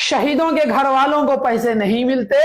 शहीदों के घर वालों को पैसे नहीं मिलते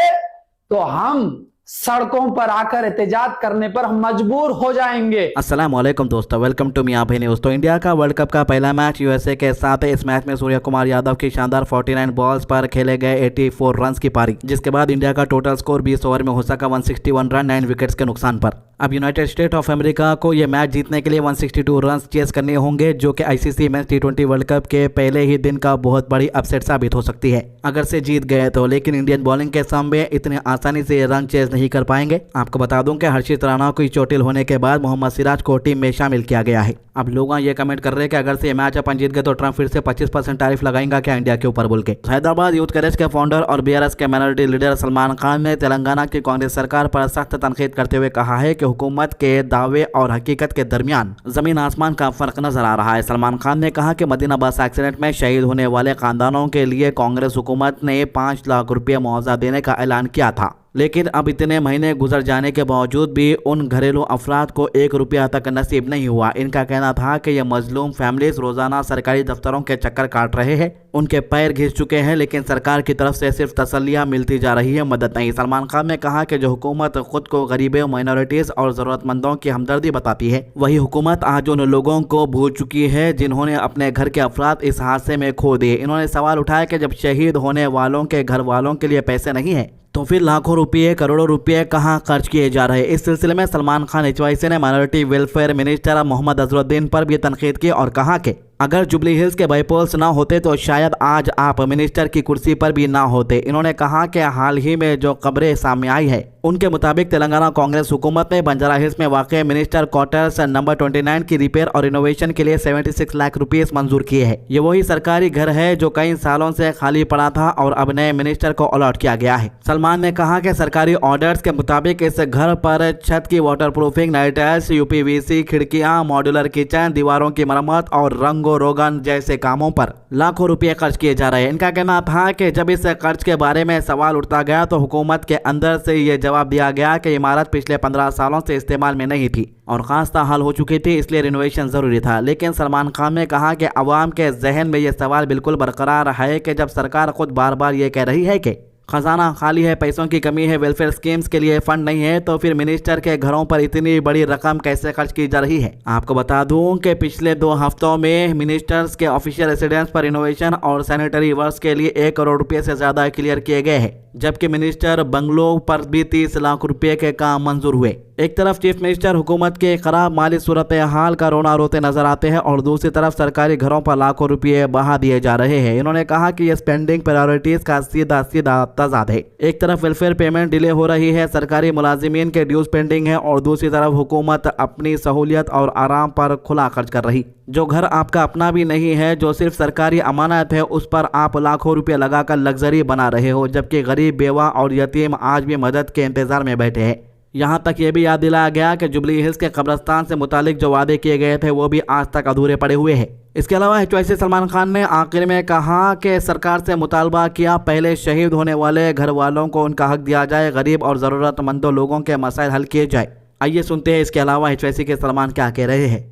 तो हम सड़कों पर आकर एहतजाज करने पर हम मजबूर हो जाएंगे। अस्सलाम वालेकुम दोस्तों, वेलकम टू मियां भाई न्यूज़। तो इंडिया का वर्ल्ड कप का पहला मैच यूएसए के साथ है। इस मैच में सूर्य कुमार यादव की शानदार 49 बॉल्स पर खेले गए 84 रन की पारी, जिसके बाद इंडिया का टोटल स्कोर 20 ओवर में हो सका 161 रन 9 विकेट्स के नुकसान पर। अब यूनाइटेड स्टेट ऑफ अमेरिका को यह मैच जीतने के लिए 162 रन चेस करने होंगे, जो कि आईसीसी मेंस टी20 वर्ल्ड कप के पहले ही दिन का बहुत बड़ी अपसेट साबित हो सकती है अगर से जीत गए तो। लेकिन इंडियन बॉलिंग के सामने इतने आसानी से रन चेस नहीं कर पाएंगे। आपको बता दूं कि हर्षित राणा को चोटिल होने के बाद मोहम्मद सिराज को टीम में शामिल किया गया है। अब लोग ये कमेंट कर रहे हैं कि अगर से ये मैच अपन जीत गए तो ट्रम्प फिर से 25% टैरिफ लगाएंगा क्या इंडिया के ऊपर बोल के। हैदराबाद यूथ करेज के फाउंडर और बीआरएस के माइनॉरिटी लीडर सलमान खान ने तेलंगाना की कांग्रेस सरकार पर सख्त तनकीद करते हुए कहा है कि हुकूमत के दावे और हकीकत के दरमियान जमीन आसमान का फर्क नजर आ रहा है। सलमान खान ने कहा कि मदीना बस एक्सीडेंट में शहीद होने वाले खानदानों के लिए कांग्रेस हुकूमत ने 5 लाख रुपये मुआवजा देने का ऐलान किया था, लेकिन अब इतने महीने गुजर जाने के बावजूद भी उन घरेलू अफराद को 1 रुपया तक नसीब नहीं हुआ। इनका कहना था कि ये मजलूम फैमिलीज रोजाना सरकारी दफ्तरों के चक्कर काट रहे हैं, उनके पैर घिस चुके हैं, लेकिन सरकार की तरफ से सिर्फ तसल्लियां मिलती जा रही है, मदद नहीं। सलमान खान ने कहा कि जो हुकूमत खुद को गरीबों, माइनॉरिटीज और जरूरतमंदों की हमदर्दी बताती है, वही हुकूमत आज उन लोगों को भूल चुकी है जिन्होंने अपने घर के अफराद इस हादसे में खो दिए। इन्होंने सवाल उठाया कि जब शहीद होने वालों के घर वालों के लिए पैसे नहीं है तो फिर लाखों रुपये, करोड़ों रुपये कहां खर्च किए जा रहे हैं। इस सिलसिले में सलमान खान एचवाईसी ने minority welfare minister Mohammed Azharuddin पर भी तनकीद की और कहा कि अगर जुबली हिल्स के बाईपोल्स ना होते तो शायद आज आप मिनिस्टर की कुर्सी पर भी ना होते। इन्होंने कहा कि हाल ही में जो खबरें सामने आई है उनके मुताबिक तेलंगाना कांग्रेस हुकूमत ने बंजारा हिल्स में वाक़ मिनिस्टर क्वार्टर्स नंबर 29 की रिपेयर और इनोवेशन के लिए 76 लाख रुपये मंजूर किए हैं। ये वही सरकारी घर है जो कई सालों से खाली पड़ा था और अब नए मिनिस्टर को अलॉट किया गया है। सलमान ने कहा कि सरकारी ऑर्डर्स के मुताबिक इस घर पर छत की water proofing, night tiles, UPVC खिड़कियां, मॉड्यूलर किचन, दीवारों की मरम्मत और रंगो रोगन जैसे कामों पर लाखों रुपए खर्च किए जा रहे हैं। इनका कहना था कि जब इस खर्च के बारे में सवाल उठता गया तो हुकूमत के अंदर से यह जवाब दिया गया कि इमारत पिछले 15 सालों से इस्तेमाल में नहीं थी और खास्ता हाल हो चुकी थी, इसलिए रिनोवेशन जरूरी था। लेकिन सलमान खान ने कहा कि अवाम के जहन में यह सवाल बिल्कुल बरकरार है कि जब सरकार खुद बार बार ये कह रही है कि खजाना खाली है, पैसों की कमी है, वेलफेयर स्कीम्स के लिए फंड नहीं है, तो फिर मिनिस्टर के घरों पर इतनी बड़ी रकम कैसे खर्च की जा रही है। आपको बता दूं कि पिछले 2 हफ्तों में मिनिस्टर्स के ऑफिशियल रेसिडेंस पर इनोवेशन और सैनिटरी वर्क्स के लिए 1 करोड़ रुपए से ज्यादा क्लियर किए गए हैं, जबकि मिनिस्टर बंगलों पर भी 30 लाख रुपए के काम मंजूर हुए। एक तरफ चीफ मिनिस्टर हुकूमत के खराब माली सूरत हाल का रोना रोते नजर आते हैं और दूसरी तरफ सरकारी घरों पर लाखों रुपये बहा दिए जा रहे हैं। इन्होंने कहा कि यह स्पेंडिंग प्रायोरिटीज का सीधा सीधा तजाद है। एक तरफ वेलफेयर पेमेंट डिले हो रही है, सरकारी मुलाजिमीन के ड्यूज पेंडिंग है और दूसरी तरफ हुकूमत अपनी सहूलियत और आराम पर खुला खर्च कर रही। जो घर आपका अपना भी नहीं है, जो सिर्फ सरकारी अमानत है, उस पर आप लाखों रुपये लगाकर लग्जरी बना रहे हो, जबकि गरीब, बेवा और यतीम आज भी मदद के इंतजार में बैठे हैं। यहाँ तक ये भी याद दिलाया गया कि जुबली हिल्स के कब्रिस्तान से मुतालिक जो वादे किए गए थे वो भी आज तक अधूरे पड़े हुए हैं। इसके अलावा एचवाईसी सलमान खान ने आखिर में कहा कि सरकार से मुतालबा किया, पहले शहीद होने वाले घर वालों को उनका हक दिया जाए, गरीब और ज़रूरतमंदों लोगों के मसाइल हल किए जाए। आइए सुनते हैं इसके अलावा एचवाईसी के सलमान क्या कह रहे हैं।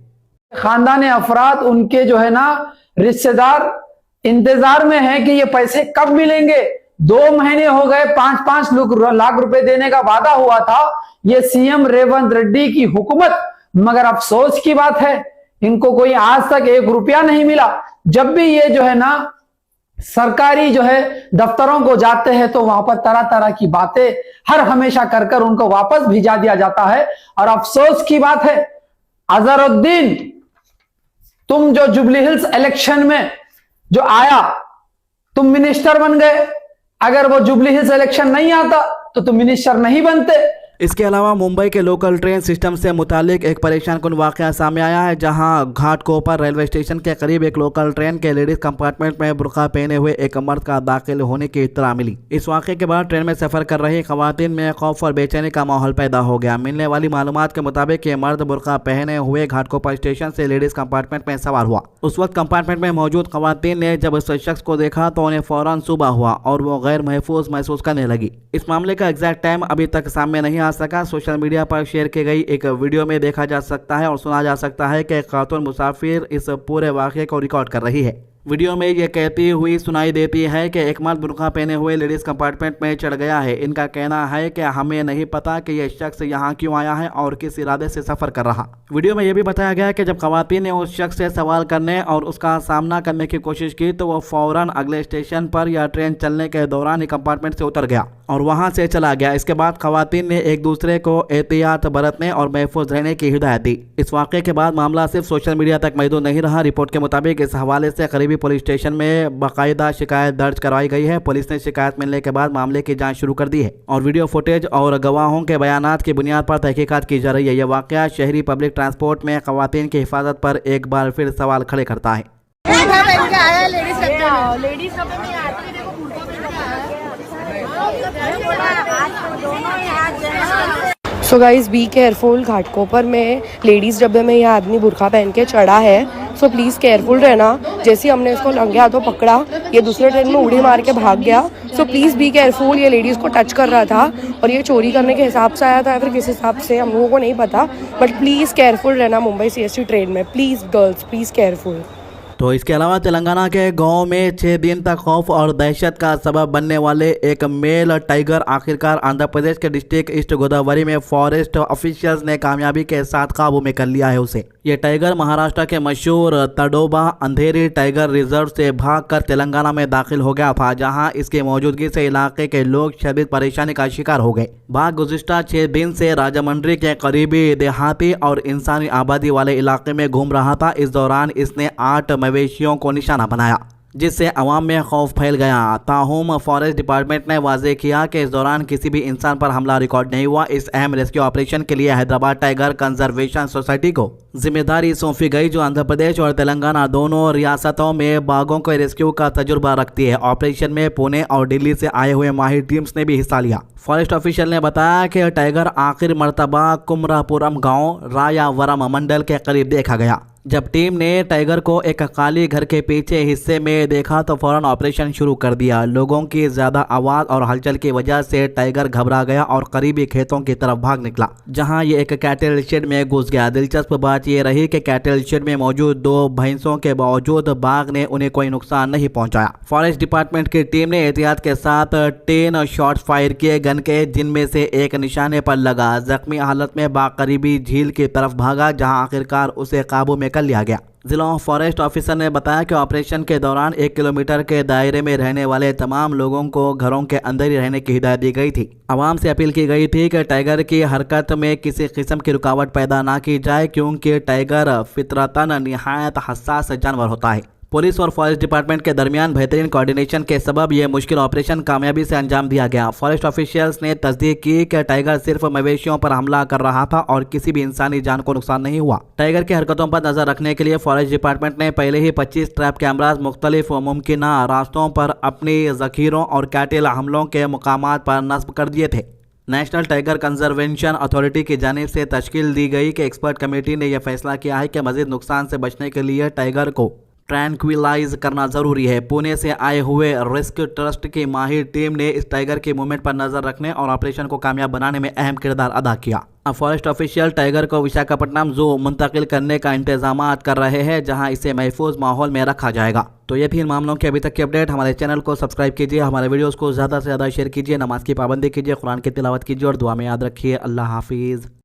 खानदान अफराद, उनके जो है ना रिश्तेदार इंतजार में है कि ये पैसे कब मिलेंगे। 2 महीने हो गए, 5-5 लाख रुपए देने का वादा हुआ था ये सीएम रेवंत रेड्डी की हुकूमत, मगर अफसोस की बात है इनको कोई आज तक 1 रुपया नहीं मिला। जब भी ये जो है ना सरकारी जो है दफ्तरों को जाते हैं तो वहां पर तरह तरह की बातें हर हमेशा कर कर उनको वापस भिजा दिया जाता है। और अफसोस की बात है अजहरुद्दीन, तुम जो जुबली हिल्स इलेक्शन में जो आया, तुम मिनिस्टर बन गए। अगर वो जुबली हिल्स इलेक्शन नहीं आता तो तुम मिनिस्टर नहीं बनते। इसके अलावा मुंबई के लोकल ट्रेन सिस्टम से मुतालिक एक परेशान कुन वाकया सामने आया है, जहां घाटकोपर रेलवे स्टेशन के करीब एक लोकल ट्रेन के लेडीज कंपार्टमेंट में बुर्का पहने हुए एक मर्द का दाखिल होने की इत्तला मिली। इस वाकये के बाद ट्रेन में सफर कर रही खवातीन में खौफ और बेचैनी का माहौल पैदा हो गया। मिलने वाली मालूमात के मुताबिक ये मर्द बुर्का पहने हुए घाटकोपर स्टेशन से लेडीज कंपार्टमेंट में सवार हुआ। उस वक्त कंपार्टमेंट में मौजूद खवातीन ने जब उस शख्स को देखा तो उन्हें फौरन सुबह हुआ और वो गैर महफूज महसूस करने लगी। इस मामले का एग्जैक्ट टाइम अभी तक सामने नहीं आ सका। सोशल मीडिया पर शेयर की गई एक वीडियो में देखा जा सकता है और सुना जा सकता है कि खातून मुसाफिर इस पूरे वाकये को रिकॉर्ड कर रही है। वीडियो में ये कहती हुई सुनाई देती है कि एक मर्द बुर्का पहने हुए लेडीज कंपार्टमेंट में चढ़ गया है। इनका कहना है कि हमें नहीं पता कि यह शख्स यहाँ क्यों आया है और किस इरादे से सफर कर रहा। वीडियो में यह भी बताया गया कि जब खवातीन ने उस शख्स से सवाल करने और उसका सामना करने की कोशिश की तो वह फौरन अगले स्टेशन पर या ट्रेन चलने के दौरान ही कंपार्टमेंट से उतर गया और वहां से चला गया। इसके बाद खवातीन ने एक दूसरे को एहतियात बरतने और महफूज रहने की हिदायत दी। इस वाक़े के बाद मामला सिर्फ सोशल मीडिया तक महदूद नहीं रहा। रिपोर्ट के मुताबिक इस हवाले से करीबी पुलिस स्टेशन में बाकायदा शिकायत दर्ज करवाई गई है। पुलिस ने शिकायत मिलने के बाद मामले की जांच शुरू कर दी है और वीडियो फुटेज और गवाहों के बयानात की बुनियाद पर तहकीकात की जा रही है। यह वाक़या शहरी पब्लिक ट्रांसपोर्ट में खवातीन की हिफाजत पर एक बार फिर सवाल खड़े करता है। So guys be careful. Ghatkopar में लेडीज़ डब्बे में यह आदमी बुरखा पहन के चढ़ा है, सो प्लीज़ केयरफुल रहना। जैसे ही हमने इसको लंघे हाथों पकड़ा, ये दूसरे ट्रेन में उड़ी मार के भाग गया। So please be careful. ये लेडीज़ को टच कर रहा था और ये चोरी करने के हिसाब से आया था या फिर किस हिसाब से हम लोगों को नहीं पता, बट प्लीज़ केयरफुल रहना मुंबई CST ट्रेन में। Please girls, please careful. तो इसके अलावा तेलंगाना के गांव में 6 दिन तक खौफ और दहशत का सबब बनने वाले एक मेल टाइगर आखिरकार आंध्र प्रदेश के डिस्ट्रिक्ट ईस्ट गोदावरी में फॉरेस्ट ऑफिशियल्स ने कामयाबी के साथ काबू में कर लिया है उसे। ये टाइगर महाराष्ट्र के मशहूर तडोबा अंधेरी टाइगर रिजर्व से भागकर तेलंगाना में दाखिल हो गया था, जहां इसकी मौजूदगी से इलाके के लोग शदीद परेशानी का शिकार हो गए। बाघ गुज़िश्ता 6 दिन से राजमंड्री के करीबी देहाती और इंसानी आबादी वाले इलाके में घूम रहा था। इस दौरान इसने 8 मवेशियों को निशाना बनाया, जिससे अवाम में खौफ फैल गया। ताहूम फॉरेस्ट डिपार्टमेंट ने वाजे किया कि इस दौरान किसी भी इंसान पर हमला रिकॉर्ड नहीं हुआ। इस अहम रेस्क्यू ऑपरेशन के लिए हैदराबाद टाइगर कंजर्वेशन सोसाइटी को जिम्मेदारी सौंपी गई, जो आंध्र प्रदेश और तेलंगाना दोनों रियासतों में बाघों के रेस्क्यू का तजुर्बा रखती है। ऑपरेशन में पुणे और दिल्ली से आए हुए माहिर टीम्स ने भी हिस्सा लिया। फॉरेस्ट ऑफिशियल ने बताया कि टाइगर आखिर मर्तबा कुमरापुरम गांव रायावरम मंडल के करीब देखा गया। जब टीम ने टाइगर को एक काली घर के पीछे हिस्से में देखा तो फौरन ऑपरेशन शुरू कर दिया। लोगों की ज्यादा आवाज और हलचल की वजह से टाइगर घबरा गया और करीबी खेतों की तरफ भाग निकला, जहां ये एक कैटल शेड में घुस गया। दिलचस्प बात यह रही कि कैटल शेड में मौजूद 2 भैंसों के बावजूद बाघ ने उन्हें कोई नुकसान नहीं पहुंचाया। फॉरेस्ट डिपार्टमेंट की टीम ने एहतियात के साथ 10 शॉट्स फायर किए गन के, जिनमें से एक निशाने पर लगा। जख्मी हालत में बाघ करीबी झील की तरफ भागा, जहां आखिरकार उसे काबू में कर लिया गया। जिला फॉरेस्ट ऑफिसर ने बताया कि ऑपरेशन के दौरान 1 किलोमीटर के दायरे में रहने वाले तमाम लोगों को घरों के अंदर ही रहने की हिदायत दी गई थी। आवाम से अपील की गई थी कि टाइगर की हरकत में किसी किस्म की रुकावट पैदा ना की जाए, क्योंकि टाइगर फितरतन निहायत हसास जानवर होता है। पुलिस और फॉरेस्ट डिपार्टमेंट के दरमियान बेहतरीन कोऑर्डिनेशन के सबब यह मुश्किल ऑपरेशन कामयाबी से अंजाम दिया गया। फॉरेस्ट ऑफिशियल्स ने तस्दीक की कि टाइगर सिर्फ मवेशियों पर हमला कर रहा था और किसी भी इंसानी जान को नुकसान नहीं हुआ। टाइगर की हरकतों पर नजर रखने के लिए फॉरेस्ट डिपार्टमेंट ने पहले ही 25 ट्रैप कैमराज मुख्तलिफ मुमकिन रास्तों पर अपनी जखीरों और कैटल हमलों के मुकामात पर नस्ब कर दिए थे। नेशनल टाइगर कंजर्वेशन अथॉरिटी की जानिब से तश्कील दी गई कि एक्सपर्ट कमेटी ने यह फैसला किया है कि मजीद नुकसान से बचने के लिए टाइगर को ट्रैंक्विलाइज करना जरूरी है। पुणे से आए हुए रेस्क्यू ट्रस्ट की माहिर टीम ने इस टाइगर के मूवमेंट पर नजर रखने और ऑपरेशन को कामयाब बनाने में अहम किरदार अदा किया। फॉरेस्ट ऑफिशियल टाइगर को विशाखापट्टनम जू मुंतकिल करने का इंतजाम कर रहे हैं, जहां इसे महफूज माहौल में रखा जाएगा। तो ये थी इन मामलों की अभी तक की अपडेट। हमारे चैनल को सब्सक्राइब कीजिए, हमारे वीडियोस को ज़्यादा से ज़्यादा शेयर कीजिए, नमाज की पाबंदी कीजिए, कुरान की तिलावत कीजिए और दुआ में याद रखिए। अल्लाह हाफिज़।